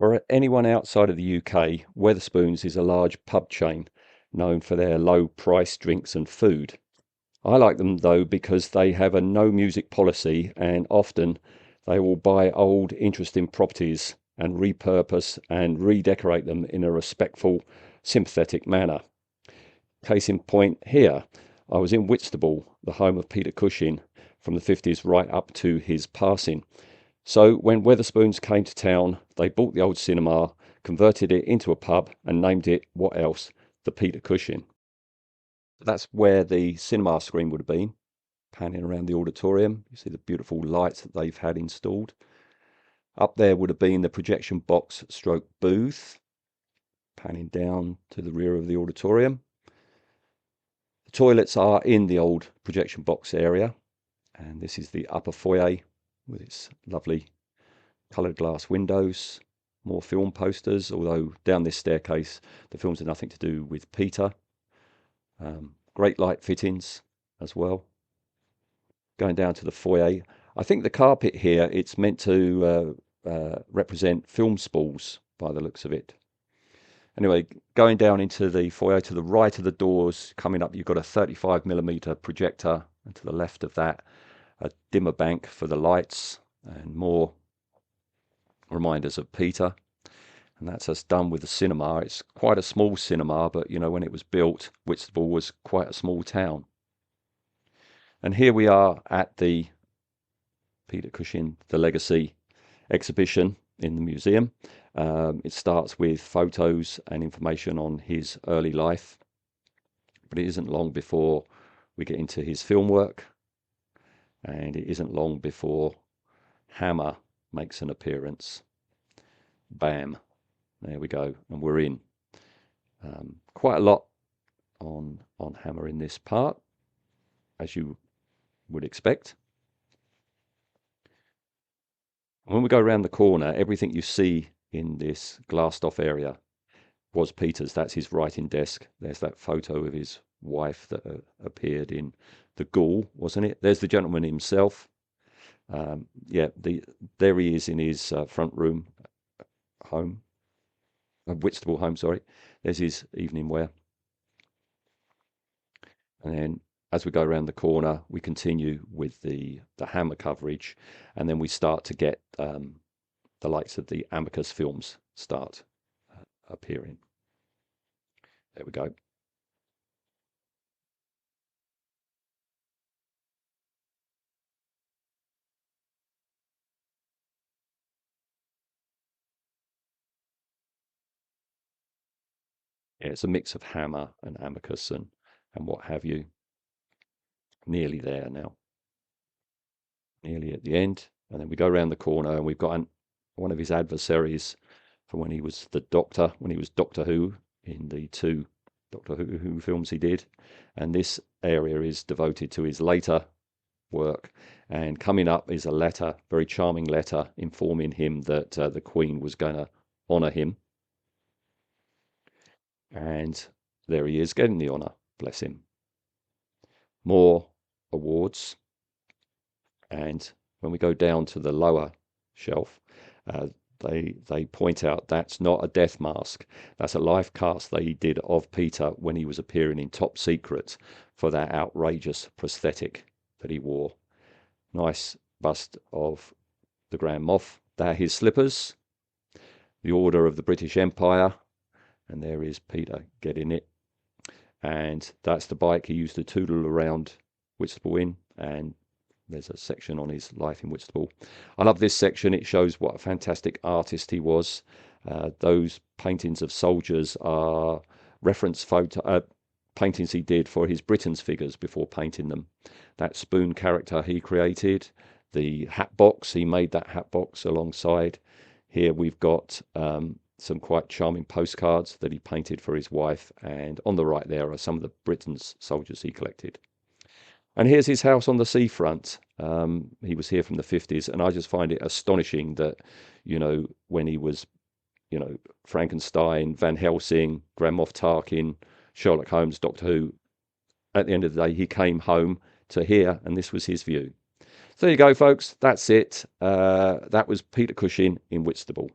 For anyone outside of the UK, Wetherspoons is a large pub chain known for their low price drinks and food. I like them though because they have a no music policy and often they will buy old interesting properties and repurpose and redecorate them in a respectful, sympathetic manner. Case in point here, I was in Whitstable, the home of Peter Cushing from the 50s right up to his passing. So when Wetherspoons came to town, they bought the old cinema, converted it into a pub, and named it, what else? The Peter Cushing. That's where the cinema screen would have been. Panning around the auditorium, you see the beautiful lights that they've had installed. Up there would have been the projection box stroke booth. Panning down to the rear of the auditorium. The toilets are in the old projection box area, and this is the upper foyer with its lovely coloured glass windows, more film posters, although down this staircase the films are nothing to do with Peter. Great light fittings as well. Going down to the foyer, I think the carpet here, it's meant to represent film spools by the looks of it. Anyway, going down into the foyer to the right of the doors, coming up, you've got a 35mm projector, and to the left of that, a dimmer bank for the lights, and more reminders of Peter. And that's us done with the cinema. It's quite a small cinema, but you know, when it was built, Whitstable was quite a small town. And here we are at the Peter Cushing, The Legacy exhibition in the museum. It starts with photos and information on his early life, but it isn't long before we get into his film work, and it isn't long before Hammer makes an appearance. Bam, there we go, and we're in. Quite a lot on Hammer in this part, as you would expect. When we go around the corner, everything you see in this glassed off area was Peter's. That's his writing desk. There's that photo of his wife that appeared in The Ghoul, wasn't it? There's the gentleman himself. Yeah, there he is in his front room home, Whitstable home, sorry. There's his evening wear. And then as we go around the corner, we continue with the Hammer coverage, and then we start to get the likes of the Amicus films start appearing. There we go. Yeah, it's a mix of Hammer and Amicus and what have you. Nearly there now. Nearly at the end. And then we go around the corner and we've got one of his adversaries from when he was the Doctor, when he was Doctor Who in the 2 Doctor Who films he did. And this area is devoted to his later work. And coming up is a letter, very charming letter, informing him that the Queen was going to honour him. And there he is getting the honour, bless him. More awards. And when we go down to the lower shelf, they point out that's not a death mask. That's a life cast they did of Peter when he was appearing in Top Secret for that outrageous prosthetic that he wore. Nice bust of the Grand Moff. They're his slippers. The Order of the British Empire. And there is Peter getting it. And that's the bike he used to toodle around Whitstable in. And there's a section on his life in Whitstable. I love this section. It shows what a fantastic artist he was. Those paintings of soldiers are reference paintings he did for his Britain's figures before painting them. That spoon character he created. The hat box, he made that hat box alongside. Here we've got some quite charming postcards that he painted for his wife. And on the right there are some of the Britain's soldiers he collected. And here's his house on the seafront. He was here from the 50s, and I just find it astonishing that, you know, when he was, you know, Frankenstein, Van Helsing, Grand Moff Tarkin, Sherlock Holmes, Doctor Who, at the end of the day, he came home to here, and this was his view. So there you go, folks. That's it. That was Peter Cushing in Whitstable.